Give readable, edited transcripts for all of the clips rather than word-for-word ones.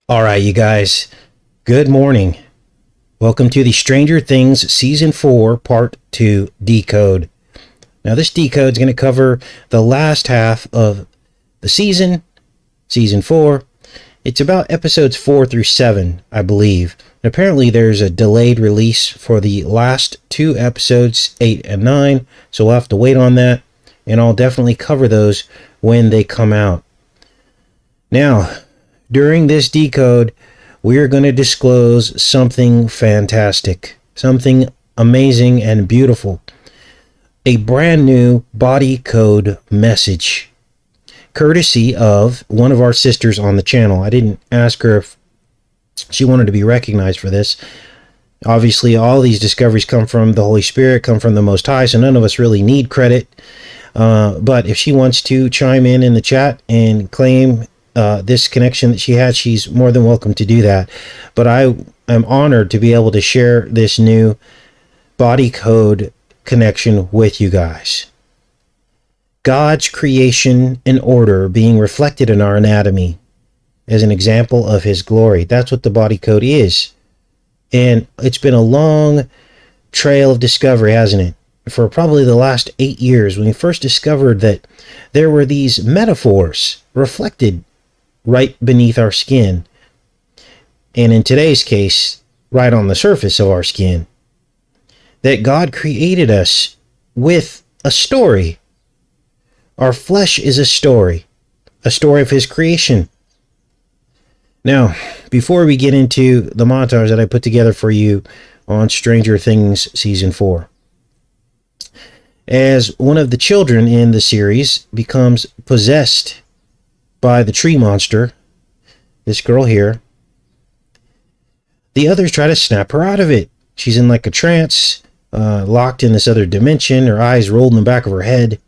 All right, you guys, good morning. Welcome to the Stranger Things Season 4, Part 2 Decode. Now, this decode is going to cover the last half of the season, Season 4. It's about episodes 4 through 7, I believe. And apparently, there's a delayed release for the last two episodes, 8 and 9, so we'll have to wait on that, and I'll definitely cover those when they come out. Now, during this decode, we are going to disclose something fantastic, something amazing and beautiful. A brand new body code message, courtesy of one of our sisters on the channel. I didn't ask her if she wanted to be recognized for this. Obviously, all these discoveries come from the Holy Spirit, come from the Most High, so none of us really need credit. But if she wants to chime in the chat and claim this connection that she had, she's more than welcome to do that. But I am honored to be able to share this new body code connection with you guys. God's creation and order being reflected in our anatomy as an example of his glory. That's what the body code is. And it's been a long trail of discovery, hasn't it? For probably the last 8 years, when we first discovered that there were these metaphors reflected right beneath our skin, and in today's case, right on the surface of our skin, that God created us with a story. Our flesh is a story of his creation. Now, before we get into the montage that I put together for you on Stranger Things Season 4, as one of the children in the series becomes possessed by the tree monster, this girl here, the others try to snap her out of it. She's in like a trance, locked in this other dimension, her eyes rolled in the back of her head.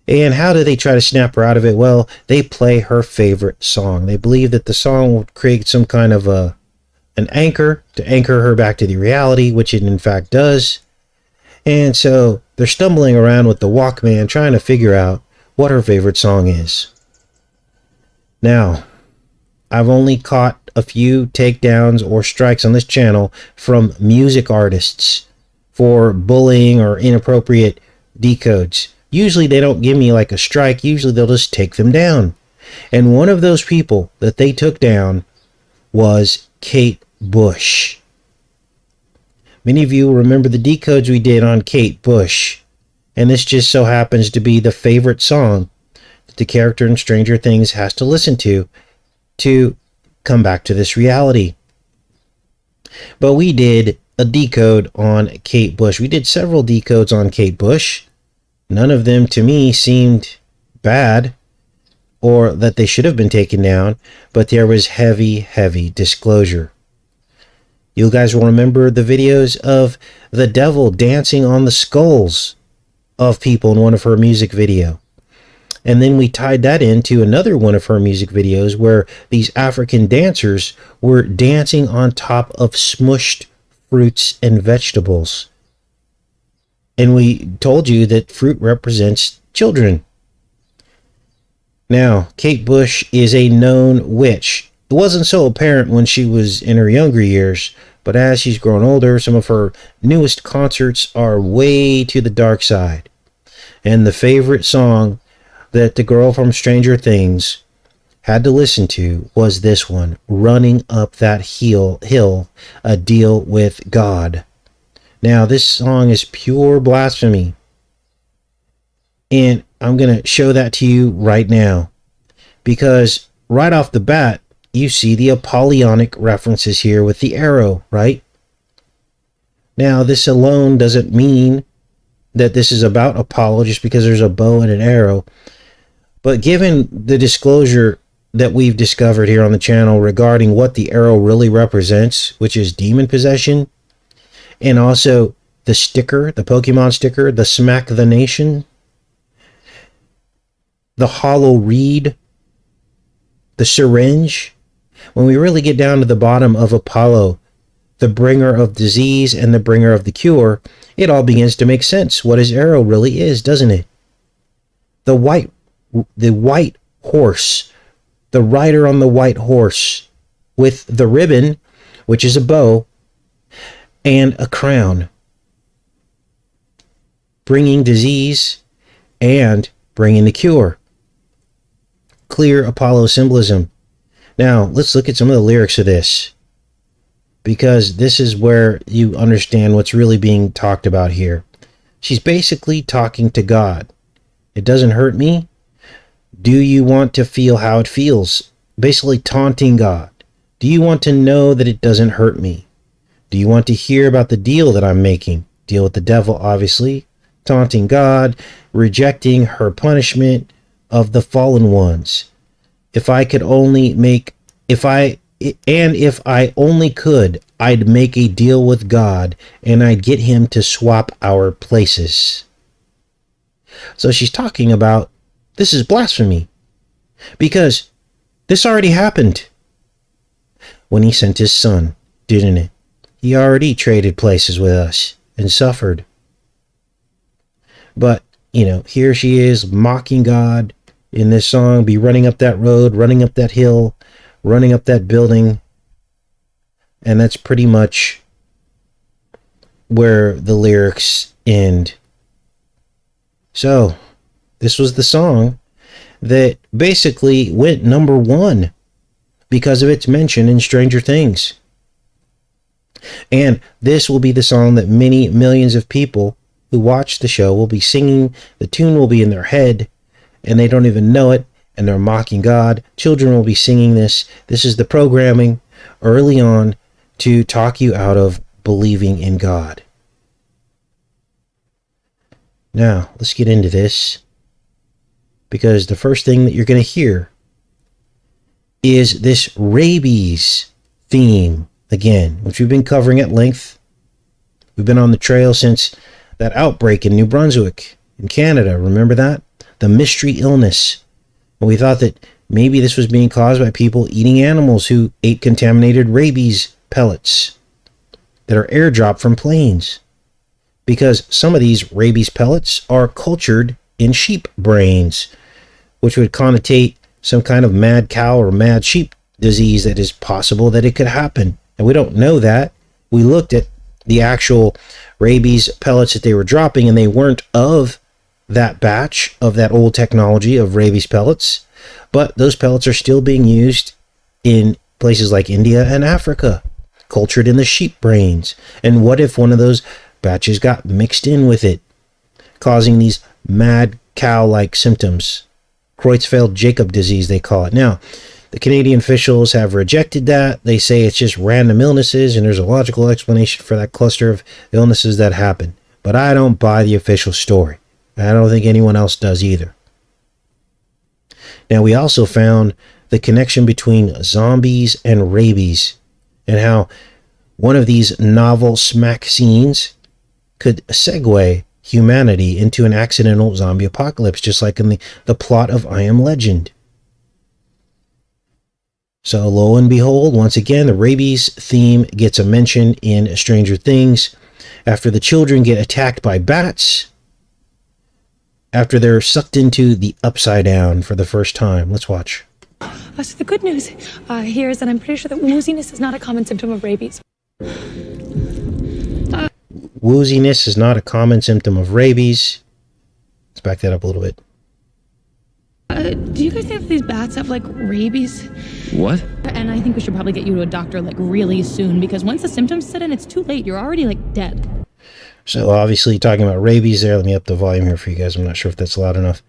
And how do they try to snap her out of it? Well, they play her favorite song. They believe that the song will create some kind of an anchor to anchor her back to the reality, which it in fact does. And so they're stumbling around with the Walkman trying to figure out what her favorite song is. Now, I've only caught a few takedowns or strikes on this channel from music artists for bullying or inappropriate decodes. Usually they don't give me like a strike. Usually they'll just take them down. And one of those people that they took down was Kate Bush. Many of you remember the decodes we did on Kate Bush. And this just so happens to be the favorite song that the character in Stranger Things has to listen to come back to this reality. But we did a decode on Kate Bush. We did several decodes on Kate Bush. None of them to me seemed bad or that they should have been taken down, but there was heavy disclosure. You guys will remember the videos of the devil dancing on the skulls of people in one of her music videos. And then we tied that into another one of her music videos where these African dancers were dancing on top of smushed fruits and vegetables. And we told you that fruit represents children. Now, Kate Bush is a known witch. It wasn't so apparent when she was in her younger years, but as she's grown older, some of her newest concerts are way to the dark side. And the favorite song that the girl from Stranger Things had to listen to was this one, Running Up That Hill, A Deal with God. Now, this song is pure blasphemy. And I'm going to show that to you right now. Because right off the bat, you see the Apollonic references here with the arrow, right? Now, this alone doesn't mean that this is about Apollo just because there's a bow and an arrow. But given the disclosure that we've discovered here on the channel regarding what the arrow really represents, which is demon possession, and also the sticker, the Pokemon sticker, the Smack the Nation, the hollow reed, the syringe. When we really get down to the bottom of Apollo, the bringer of disease and the bringer of the cure, it all begins to make sense what his arrow really is, doesn't it? The white horse, the rider on the white horse with the ribbon, which is a bow, and a crown, bringing disease and bringing the cure. Clear Apollo symbolism. Now, let's look at some of the lyrics of this, because this is where you understand what's really being talked about here. She's basically talking to God. It doesn't hurt me. Do you want to feel how it feels? Basically taunting God. Do you want to know that it doesn't hurt me? Do you want to hear about the deal that I'm making? Deal with the devil, obviously. Taunting God, rejecting her punishment of the fallen ones. If I only could, I'd make a deal with God and I'd get him to swap our places. So she's talking about, this is blasphemy, because this already happened when he sent his son, didn't it? He already traded places with us and suffered. But, here she is mocking God in this song, be running up that road, running up that hill, running up that building. And that's pretty much where the lyrics end. So, this was the song that basically went number 1 because of its mention in Stranger Things. And this will be the song that many millions of people who watch the show will be singing. The tune will be in their head, and they don't even know it, and they're mocking God. Children will be singing this. This is the programming early on to talk you out of believing in God. Now, let's get into this, because the first thing that you're going to hear is this rabies theme again, which we've been covering at length. We've been on the trail since that outbreak in New Brunswick, in Canada. Remember that? The mystery illness. And we thought that maybe this was being caused by people eating animals who ate contaminated rabies pellets that are airdropped from planes. Because some of these rabies pellets are cultured in sheep brains, which would connotate some kind of mad cow or mad sheep disease that is possible that it could happen. And we don't know that. We looked at the actual rabies pellets that they were dropping, and they weren't of that batch of that old technology of rabies pellets. But those pellets are still being used in places like India and Africa, cultured in the sheep brains. And what if one of those batches got mixed in with it, causing these mad cow-like symptoms? Creutzfeldt-Jakob disease, they call it. Now, the Canadian officials have rejected that. They say it's just random illnesses, and there's a logical explanation for that cluster of illnesses that happen. But I don't buy the official story. I don't think anyone else does either. Now, we also found the connection between zombies and rabies, and how one of these novel smack scenes could segue humanity into an accidental zombie apocalypse, just like in the plot of I Am Legend. So lo and behold, once again, the rabies theme gets a mention in Stranger Things after the children get attacked by bats, after they're sucked into the Upside Down for the first time. Let's watch. So the good news here is that I'm pretty sure that wooziness is not a common symptom of rabies. Wooziness is not a common symptom of rabies. Let's back that up a little bit. Do you guys think that these bats have, like, rabies? What? And I think we should probably get you to a doctor, like, really soon, because once the symptoms set in, it's too late. You're already, like, dead. So, obviously, talking about rabies there. Let me up the volume here for you guys. I'm not sure if that's loud enough.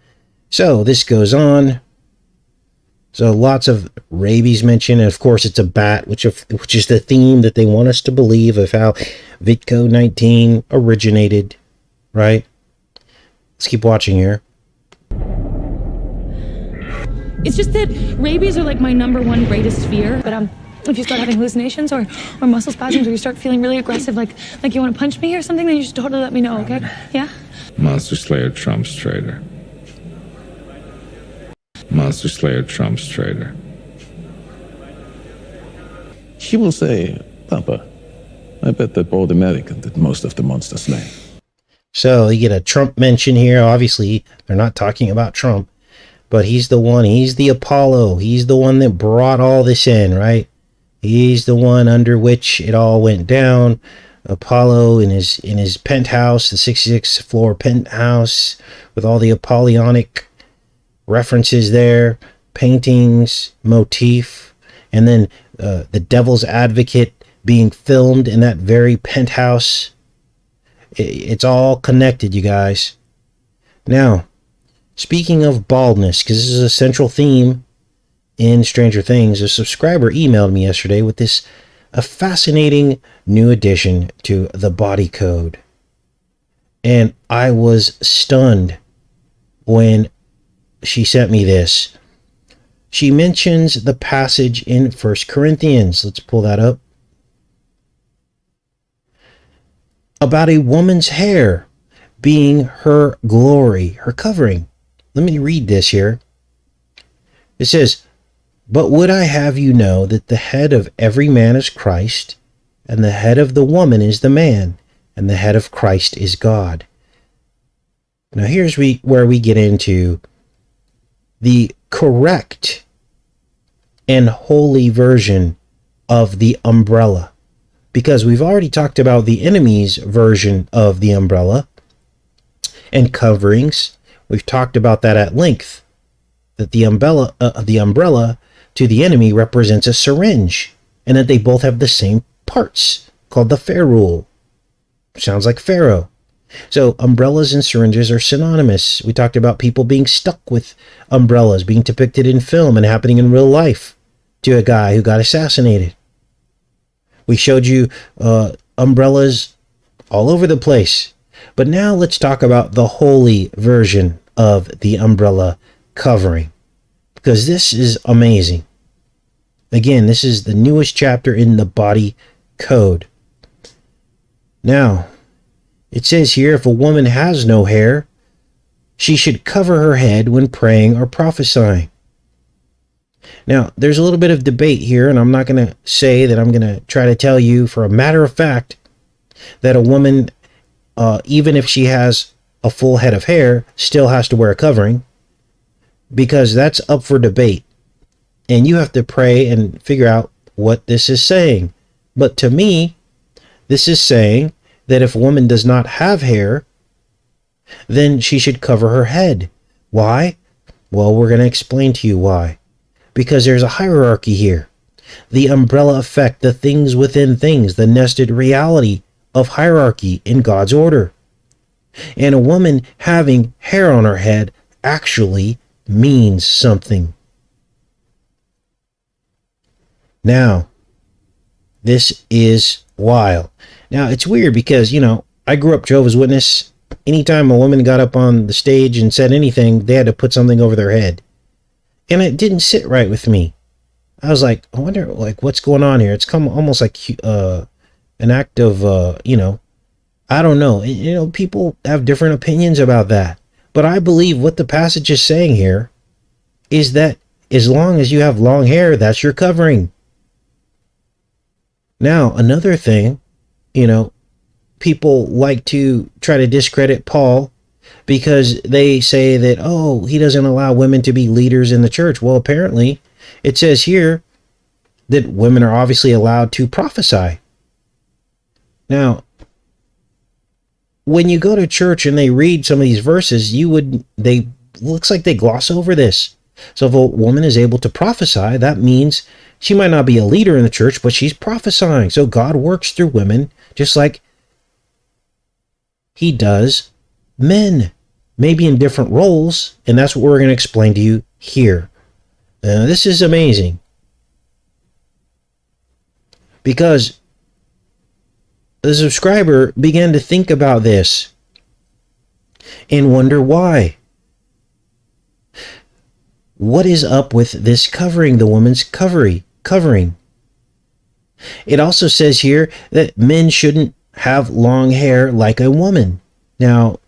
So, this goes on. So, lots of rabies mentioned. And, of course, it's a bat, which is the theme that they want us to believe of how VITCO-19 originated, right? Let's keep watching here. It's just that rabies are, like, my #1 greatest fear. But, if you start having hallucinations or muscle spasms, or you start feeling really aggressive, like you want to punch me or something, then you should totally let me know, okay? Yeah? Monster Slayer trumps trader. Monster Slayer trumps trader. She will say, Papa, I bet that bold American did most of the monster slaying. So you get a Trump mention here. Obviously, they're not talking about Trump, but he's the one, he's the Apollo. He's the one that brought all this in, right? He's the one under which it all went down. Apollo in his penthouse, the 66th floor penthouse, with all the Apollonic references there, paintings, motif, and then the Devil's Advocate being filmed in that very penthouse. It's all connected, you guys. Now, speaking of baldness, because this is a central theme in Stranger Things, a subscriber emailed me yesterday with a fascinating new addition to the body code. And I was stunned when she sent me this. She mentions the passage in 1 Corinthians. Let's pull that up. About a woman's hair being her glory, her covering. Let me read this here. It says, "But would I have you know that the head of every man is Christ, and the head of the woman is the man, and the head of Christ is God." Now here's where we get into the correct and holy version of the umbrella. Because we've already talked about the enemy's version of the umbrella and coverings. We've talked about that at length. That the umbrella to the enemy represents a syringe, and that they both have the same parts, called the ferrule. Sounds like Pharaoh. So umbrellas and syringes are synonymous. We talked about people being stuck with umbrellas being depicted in film and happening in real life to a guy who got assassinated. We showed you umbrellas all over the place. But now let's talk about the holy version of the umbrella covering, because this is amazing. Again, this is the newest chapter in the body code. Now, it says here, if a woman has no hair, she should cover her head when praying or prophesying. Now, there's a little bit of debate here, and I'm not going to say that I'm going to try to tell you for a matter of fact that a woman, even if she has a full head of hair, still has to wear a covering, because that's up for debate. And you have to pray and figure out what this is saying. But to me, this is saying that if a woman does not have hair, then she should cover her head. Why? Well, we're going to explain to you why. Because there's a hierarchy here. The umbrella effect, the things within things, the nested reality of hierarchy in God's order. And a woman having hair on her head actually means something. Now, this is wild. Now, it's weird because, I grew up Jehovah's Witness. Anytime a woman got up on the stage and said anything, they had to put something over their head. And it didn't sit right with me. I was like, I wonder, what's going on here? It's come almost like an act of, I don't know. People have different opinions about that. But I believe what the passage is saying here is that as long as you have long hair, that's your covering. Now, another thing, people like to try to discredit Paul because they say that, he doesn't allow women to be leaders in the church. Well, apparently, it says here that women are obviously allowed to prophesy. Now, when you go to church and they read some of these verses, looks like they gloss over this. So if a woman is able to prophesy, that means she might not be a leader in the church, but she's prophesying. So God works through women just like he does men, maybe in different roles, and that's what we're going to explain to you here. This is amazing, because the subscriber began to think about this and wonder why. What is up with this covering, the woman's covering? It also says here that men shouldn't have long hair like a woman. Now,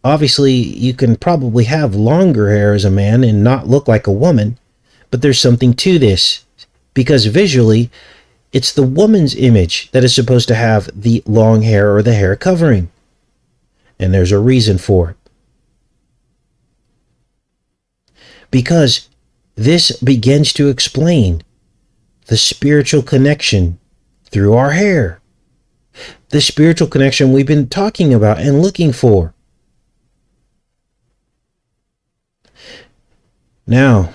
obviously, you can probably have longer hair as a man and not look like a woman, but there's something to this, because visually, it's the woman's image that is supposed to have the long hair or the hair covering. And there's a reason for it. Because this begins to explain the spiritual connection through our hair. The spiritual connection we've been talking about and looking for. Now,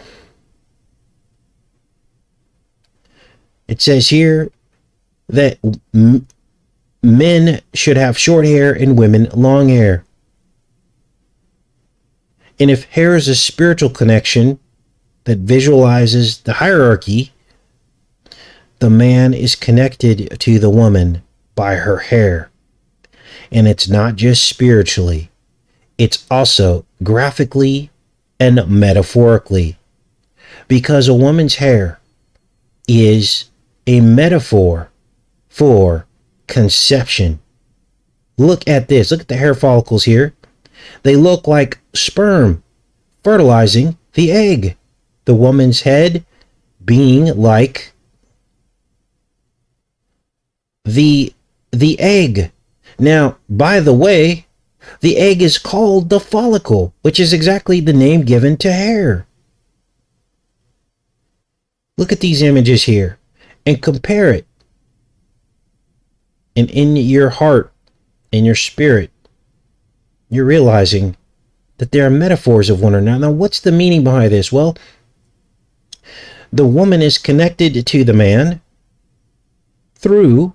it says here that men should have short hair and women long hair. And if hair is a spiritual connection that visualizes the hierarchy, the man is connected to the woman by her hair. And it's not just spiritually, it's also graphically and metaphorically. Because a woman's hair is a metaphor for conception. Look at this. Look at the hair follicles here. They look like sperm fertilizing the egg. The woman's head being like the egg. Now, by the way, the egg is called the follicle, which is exactly the name given to hair. Look at these images here and compare it. And in your heart, in your spirit, you're realizing that there are metaphors of one another. Now, what's the meaning behind this? Well, the woman is connected to the man through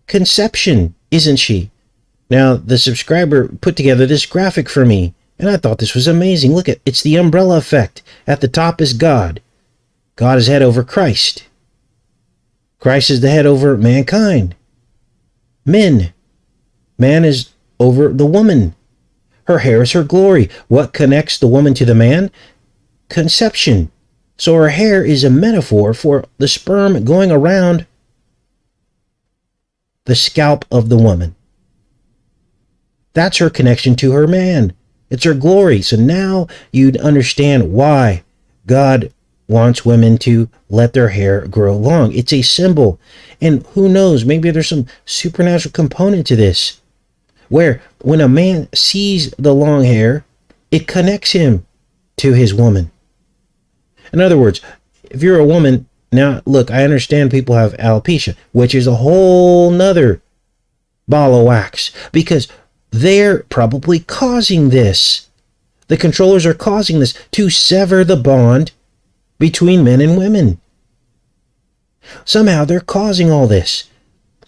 conception, isn't she? Now, the subscriber put together this graphic for me, and I thought this was amazing. Look at it's the umbrella effect. At the top is God. God is head over Christ. Christ is the head over mankind. Men. Man is over the woman. Her hair is her glory. What connects the woman to the man? Conception. So her hair is a metaphor for the sperm going around the scalp of the woman. That's her connection to her man. It's her glory. So now you'd understand why God wants women to let their hair grow long. It's a symbol. And who knows, maybe there's some supernatural component to this, where when a man sees the long hair, it connects him to his woman. In other words, if you're a woman, now look, I understand people have alopecia, which is a whole nother ball of wax, because they're probably causing this. The controllers are causing this to sever the bond between men and women. Somehow they're causing all this.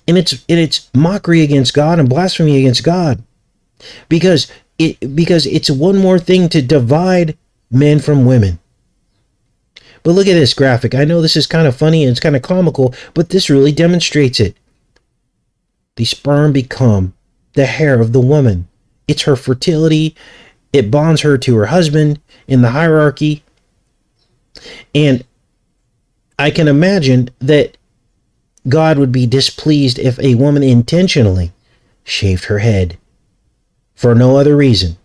And it's mockery against God and blasphemy against God. Because it's one more thing to divide men from women. But look at this graphic. I know this is kind of funny and it's kind of comical, but this really demonstrates it. The sperm become the hair of the woman. It's her fertility. It bonds her to her husband in the hierarchy. And I can imagine that God would be displeased if a woman intentionally shaved her head for no other reason.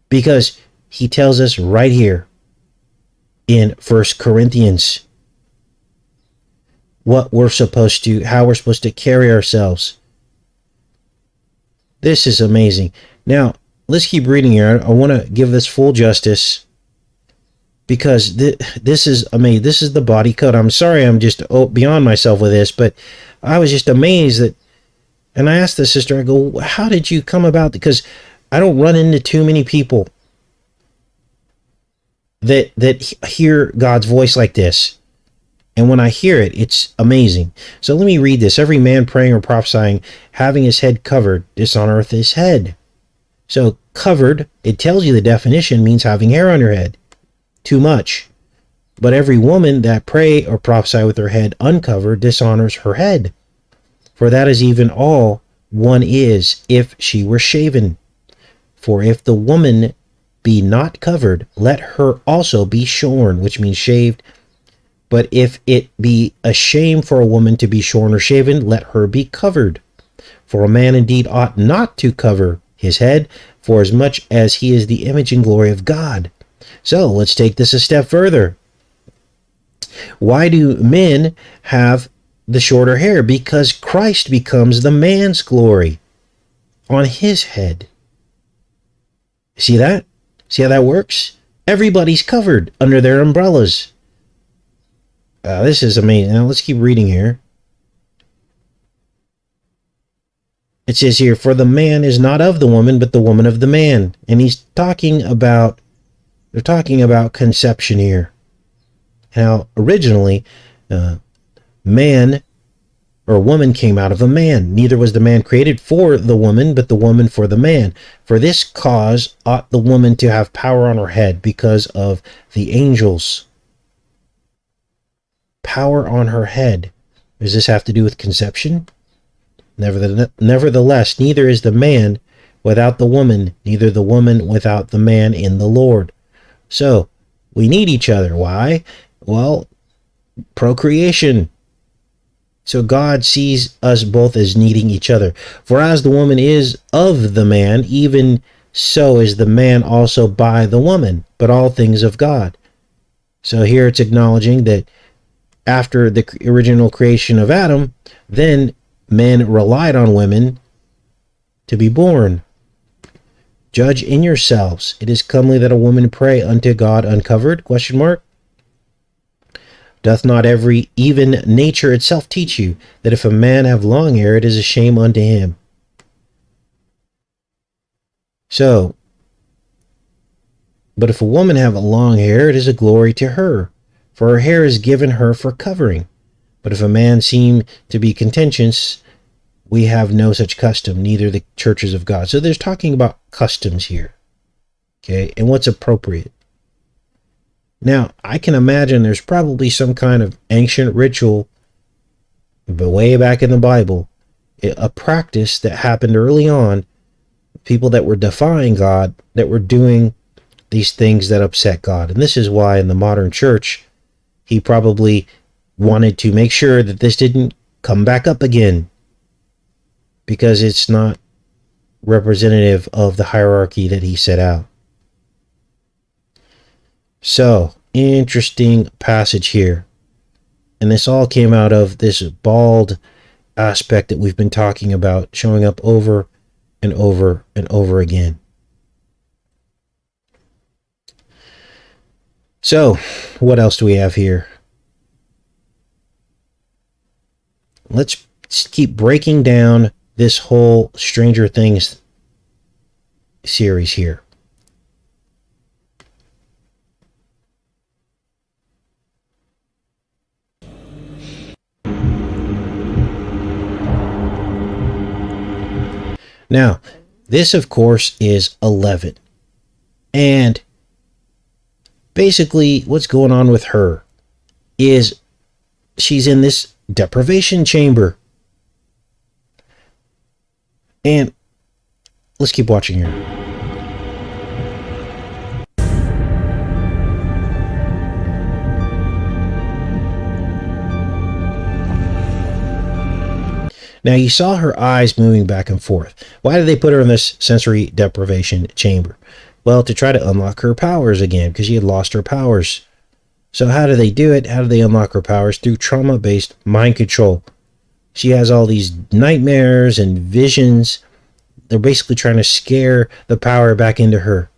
Because he tells us right here in 1 Corinthians how we're supposed to carry ourselves. This is amazing. Now, let's keep reading here. I want to give this full justice, because this is amazing. This is the body code. I'm sorry I'm just beyond myself with this, but I was just amazed that, and I asked the sister, I go, how did you come about? Because I don't run into too many people that hear God's voice like this. And when I hear it, it's amazing. So let me read this. Every man praying or prophesying, having his head covered, dishonoreth his head. So covered, it tells you the definition, means having hair on your head. Too much. But every woman that pray or prophesy with her head uncovered dishonors her head. For that is even all one is, if she were shaven. For if the woman be not covered, let her also be shorn, which means shaved. But if it be a shame for a woman to be shorn or shaven, let her be covered. For a man indeed ought not to cover his head, for as much as he is the image and glory of God. So let's take this a step further. Why do men have the shorter hair? Because Christ becomes the man's glory on his head. See that? See how that works? Everybody's covered under their umbrellas. This is amazing. Now let's keep reading here. It says here, for the man is not of the woman, but the woman of the man. And they're talking about conception here. How originally, man or woman came out of a man. Neither was the man created for the woman, but the woman for the man. For this cause ought the woman to have power on her head because of the angels. Power on her head. Does this have to do with conception? Nevertheless, neither is the man without the woman, neither the woman without the man in the Lord. So, we need each other. Why? Well, procreation. So God sees us both as needing each other. For as the woman is of the man, even so is the man also by the woman, but all things of God. So here it's acknowledging that after the original creation of Adam, then men relied on women to be born. Judge in yourselves. It is comely that a woman pray unto God uncovered? ? Doth not every even nature itself teach you that if a man have long hair, it is a shame unto him? So, but if a woman have a long hair, it is a glory to her, for her hair is given her for covering. But if a man seem to be contentious, we have no such custom, neither the churches of God. So there's talking about customs here, okay, and what's appropriate. Now, I can imagine there's probably some kind of ancient ritual, but way back in the Bible, a practice that happened early on, people that were defying God, that were doing these things that upset God. And this is why in the modern church, he probably wanted to make sure that this didn't come back up again, because it's not representative of the hierarchy that he set out. So, interesting passage here. And this all came out of this bald aspect that we've been talking about, showing up over and over and over again. So, what else do we have here? Let's keep breaking down this whole Stranger Things series here. Now, this, of course, is 11. And basically, what's going on with her is she's in this deprivation chamber. And let's keep watching here. Now, you saw her eyes moving back and forth. Why did they put her in this sensory deprivation chamber? Well, to try to unlock her powers again, because she had lost her powers. So how do they do it? How do they unlock her powers? Through trauma-based mind control. She has all these nightmares and visions. They're basically trying to scare the power back into her.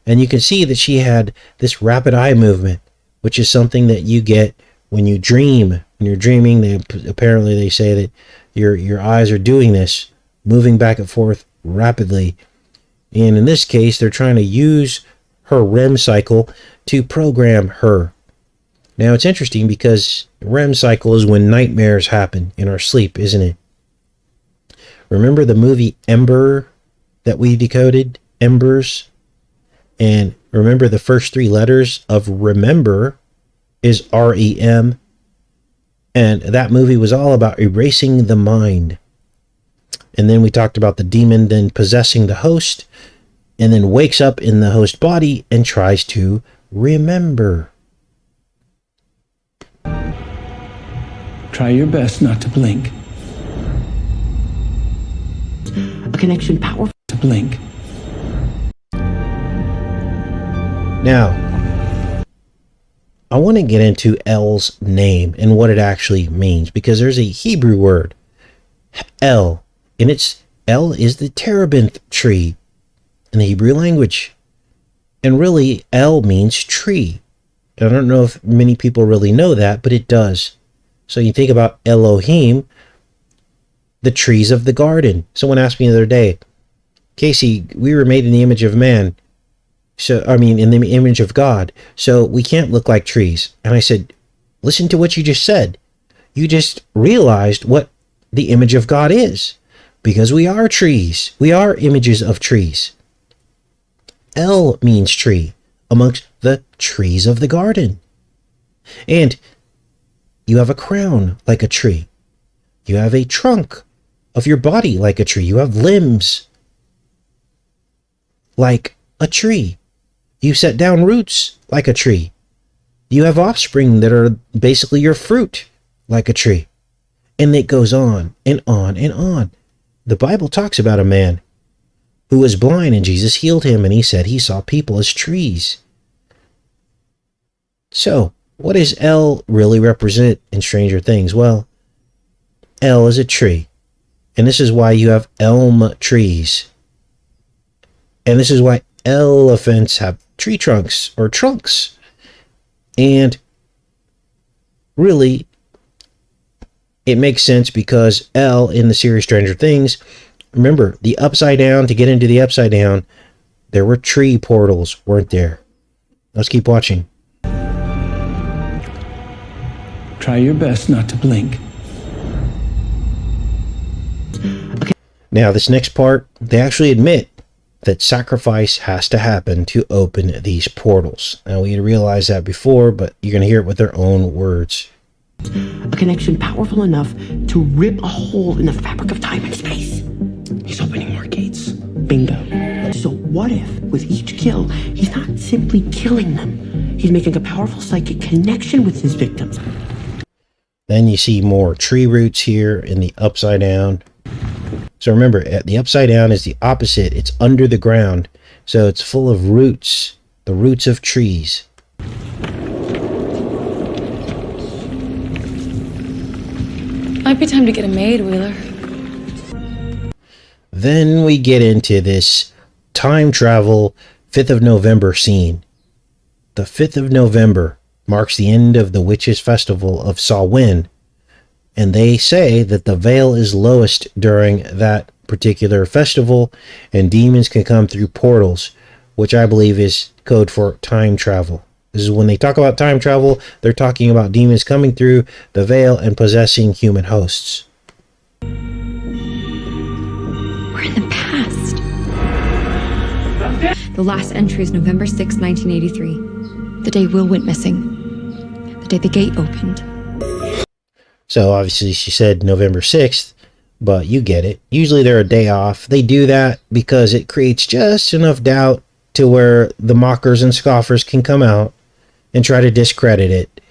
And you can see that she had this rapid eye movement, which is something that you get when you dream. When you're dreaming, apparently they say that your eyes are doing this, moving back and forth rapidly. And in this case, they're trying to use her REM cycle to program her. Now, it's interesting because REM cycle is when nightmares happen in our sleep, isn't it? Remember the movie Ember that we decoded? Embers? And remember the first three letters of remember is REM. And that movie was all about erasing the mind. And then we talked about the demon then possessing the host and then wakes up in the host body and tries to remember. Try your best not to blink. A connection powerful To blink. Now, I want to get into L's name and what it actually means, because there's a Hebrew word, L, and L is the terebinth tree in the Hebrew language. And really, L means tree. I don't know if many people really know that, but it does. So you think about Elohim, the trees of the garden. Someone asked me the other day, Casey, we were made in the image of man. So, I mean, in the image of God. So we can't look like trees. And I said, listen to what you just said. You just realized what the image of God is. Because we are trees. We are images of trees. El means tree, amongst the trees of the garden. And you have a crown like a tree. You have a trunk of your body like a tree. You have limbs like a tree. You set down roots like a tree. You have offspring that are basically your fruit like a tree. And it goes on and on and on. The Bible talks about a man who was blind and Jesus healed him, and he said he saw people as trees. So, what does El really represent in Stranger Things? Well, El is a tree. And this is why you have elm trees. And this is why elephants have tree trunks or trunks. And really, it makes sense because El in the series Stranger Things, remember, the upside down, to get into the upside down, there were tree portals, weren't there? Let's keep watching. Try your best not to blink. Now, this next part, they actually admit that sacrifice has to happen to open these portals. Now, we realized that before, but you're going to hear it with their own words. A connection powerful enough to rip a hole in the fabric of time and space. He's opening more gates. Bingo. So what if, with each kill, he's not simply killing them? He's making a powerful psychic connection with his victims. Then you see more tree roots here in the upside down. So remember, the upside down is the opposite. It's under the ground. So it's full of roots, the roots of trees. Might be time to get a maid, Wheeler. Then we get into this time travel 5th of November scene. The 5th of November marks the end of the Witches' Festival of Samhain, and they say that the veil is lowest during that particular festival, and demons can come through portals, which I believe is code for time travel. This is when they talk about time travel, they're talking about demons coming through the veil and possessing human hosts. We're in the past. The last entry is November 6, 1983. The day Will went missing. The day the gate opened. So obviously she said November 6th, but you get it. Usually they're a day off. They do that because it creates just enough doubt to where the mockers and scoffers can come out and try to discredit it.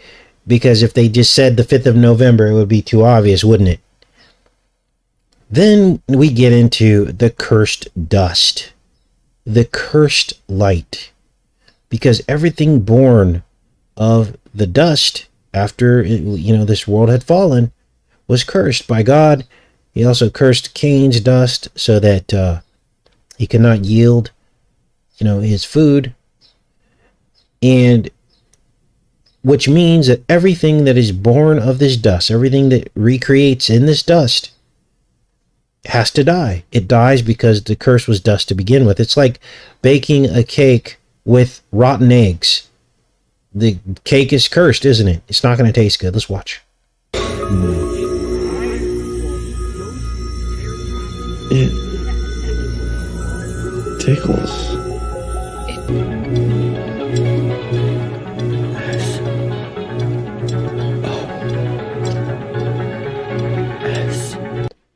Because if they just said the 5th of November, it would be too obvious, wouldn't it? Then we get into the cursed dust. The cursed light. Because everything born of the dust after, this world had fallen was cursed by God. He also cursed Cain's dust so that he could not yield, his food. And which means that everything that is born of this dust, everything that recreates in this dust, has to die. It dies because the curse was dust to begin with. It's like baking a cake with rotten eggs. The cake is cursed, isn't it? It's not going to taste good. Let's watch. It tickles.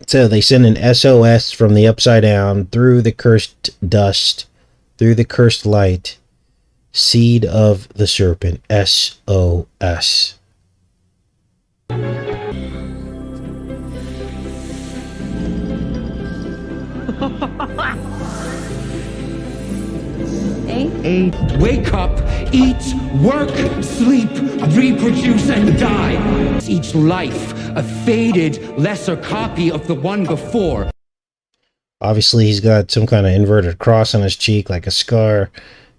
So they send an SOS from the upside down through the cursed dust, through the cursed light. Seed of the serpent. SOS. Wake up, eat, work, sleep, reproduce, and die. Each life a faded, lesser copy of the one before. Obviously, he's got some kind of inverted cross on his cheek, like a scar.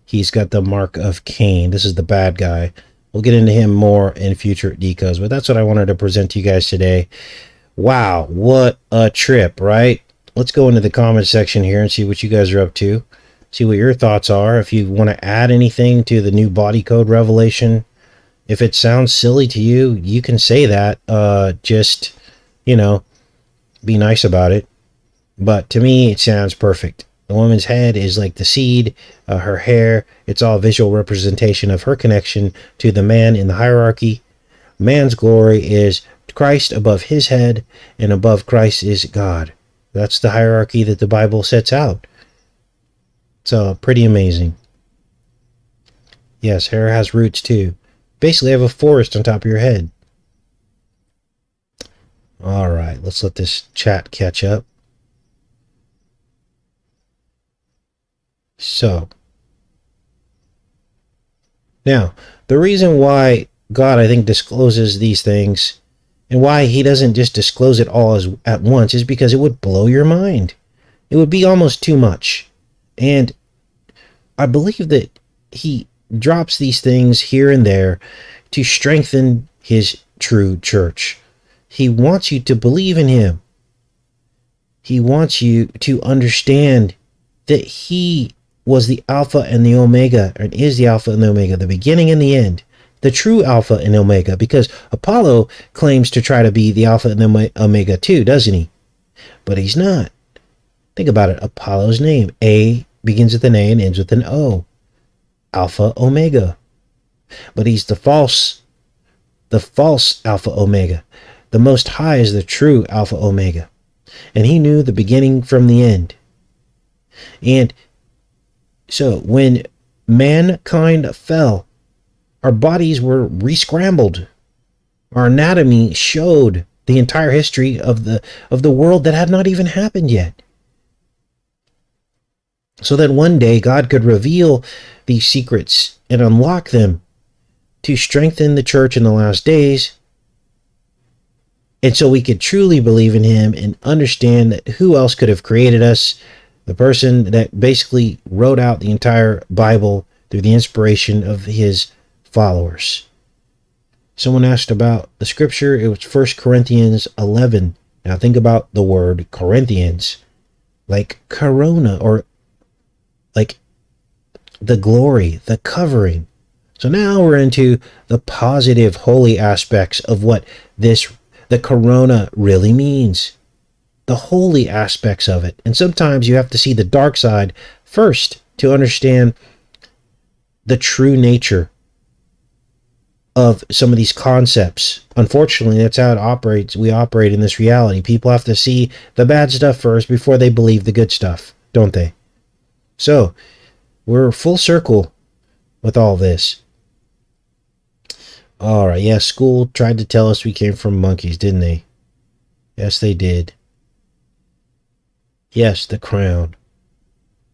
He's got the mark of Cain. This is the bad guy. We'll get into him more in future decodes, but that's what I wanted to present to you guys today. Wow, what a trip, right? Let's go into the comment section here and see what you guys are up to. See what your thoughts are. If you want to add anything to the new body code revelation, if it sounds silly to you, you can say that. Just, you know, be nice about it. But to me, it sounds perfect. The woman's head is like the seed, her hair, it's all visual representation of her connection to the man in the hierarchy. Man's glory is Christ above his head, and above Christ is God. That's the hierarchy that the Bible sets out. So, pretty amazing. Yes, hair has roots too. Basically, have a forest on top of your head. All right, let's let this chat catch up. So, now, the reason why God, I think, discloses these things and why he doesn't just disclose it all at once is because it would blow your mind. It would be almost too much. And I believe that he drops these things here and there to strengthen his true church. He wants you to believe in him. He wants you to understand that he was the Alpha and the Omega, and is the Alpha and the Omega, the beginning and the end, the true Alpha and Omega, because Apollo claims to try to be the Alpha and the Omega too, doesn't he? But he's not. Think about it. Apollo's name, A, begins with an A and ends with an O. Alpha Omega. But he's the false Alpha Omega. The Most High is the true Alpha Omega. And he knew the beginning from the end. And so when mankind fell, our bodies were re-scrambled. Our anatomy showed the entire history of the world that had not even happened yet. So that one day God could reveal these secrets and unlock them to strengthen the church in the last days. And so we could truly believe in him and understand that who else could have created us, the person that basically wrote out the entire Bible through the inspiration of his followers. Someone asked about the scripture. It was 1 Corinthians 11. Now think about the word Corinthians, like corona, or like the glory, the covering. So now we're into the positive, holy aspects of what the corona really means. The holy aspects of it. And sometimes you have to see the dark side first to understand the true nature of some of these concepts. Unfortunately, that's how it operates. We operate in this reality. People have to see the bad stuff first before they believe the good stuff, don't they? So, we're full circle with all this. All right, yeah, school tried to tell us we came from monkeys, didn't they? Yes, they did. Yes, the crown.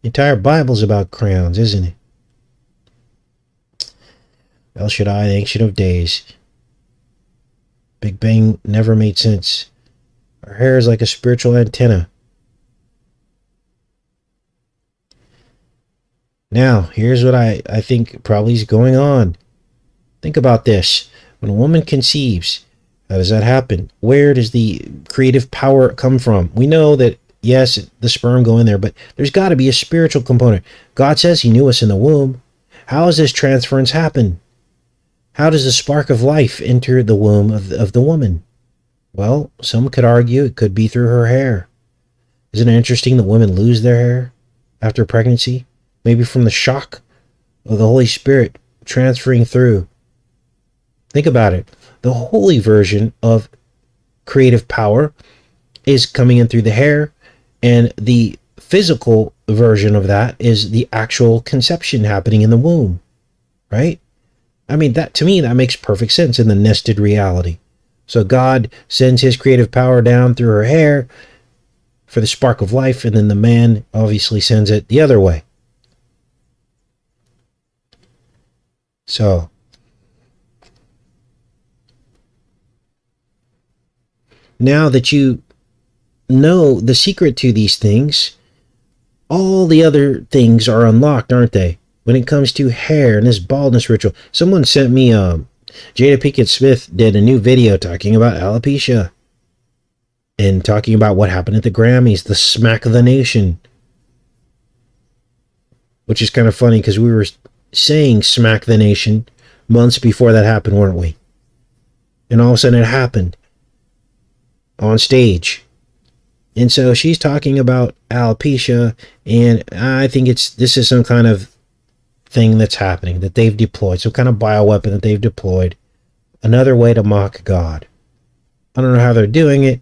The entire Bible's about crowns, isn't it? El Shaddai, the Ancient of Days. Big Bang never made sense. Our hair is like a spiritual antenna. Now, here's what I think probably is going on. Think about this. When a woman conceives, how does that happen? Where does the creative power come from? We know that, yes, the sperm go in there, but there's got to be a spiritual component. God says he knew us in the womb. How does this transference happen? How does the spark of life enter the womb of the woman? Well, some could argue it could be through her hair. Isn't it interesting that women lose their hair after pregnancy? Maybe from the shock of the Holy Spirit transferring through. Think about it. The holy version of creative power is coming in through the hair, and the physical version of that is the actual conception happening in the womb, right? I mean, that to me, that makes perfect sense in the nested reality. So God sends his creative power down through her hair for the spark of life, and then the man obviously sends it the other way. So, now that you know the secret to these things, all the other things are unlocked, aren't they? when it comes to hair and this baldness ritual. Someone sent me, Jada Pinkett Smith did a new video talking about alopecia and talking about what happened at the Grammys, the smack of the nation. Which is kind of funny because we were saying smack the nation months before that happened, weren't we? And all of a sudden it happened on stage. And so she's talking about alopecia, and I think this is some kind of thing that's happening, that they've deployed, some kind of bioweapon that they've deployed. Another way to mock God. I don't know how they're doing it,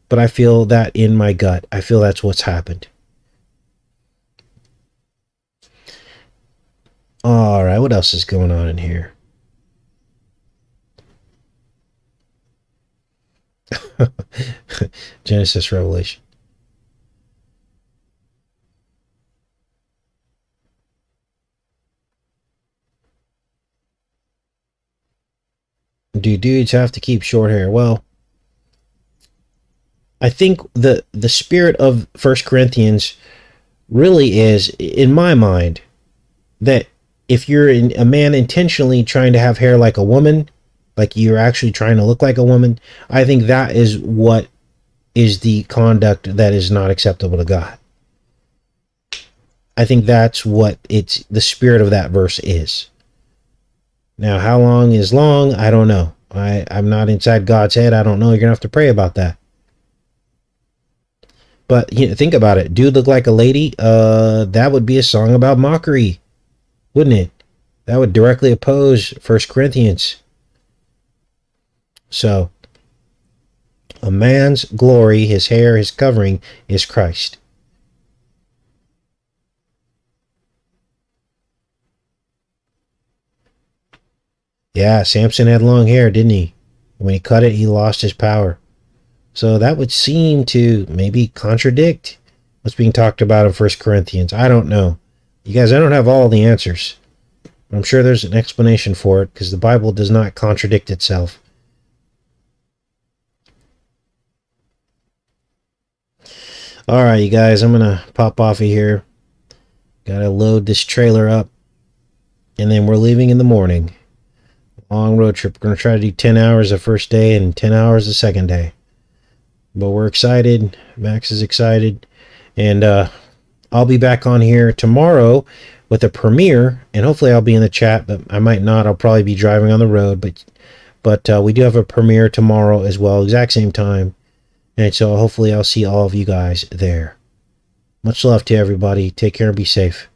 but I feel that in my gut. I feel that's what's happened. All right, what else is going on in here? Genesis Revelation. Do dudes have to keep short hair? Well, I think the spirit of 1 Corinthians really is, in my mind, that if you're a man intentionally trying to have hair like a woman, like you're actually trying to look like a woman, I think that is what is the conduct that is not acceptable to God. I think that's what the spirit of that verse is. Now, how long is long? I don't know. I'm not inside God's head. I don't know. You're going to have to pray about that. But think about it. Dude look like a lady? That would be a song about mockery, wouldn't it? That would directly oppose 1 Corinthians. So, a man's glory, his hair, his covering, is Christ. Yeah, Samson had long hair, didn't he? When he cut it, he lost his power. So that would seem to maybe contradict what's being talked about in 1 Corinthians. I don't know. You guys, I don't have all the answers. But I'm sure there's an explanation for it, because the Bible does not contradict itself. All right, you guys, I'm going to pop off of here. Got to load this trailer up. And then we're leaving in the morning. Long road trip. We're going to try to do 10 hours the first day and 10 hours the second day. But we're excited. Max is excited. And I'll be back on here tomorrow with a premiere. And hopefully I'll be in the chat, but I might not. I'll probably be driving on the road. But we do have a premiere tomorrow as well. Exact same time. And so hopefully I'll see all of you guys there. Much love to everybody. Take care and be safe.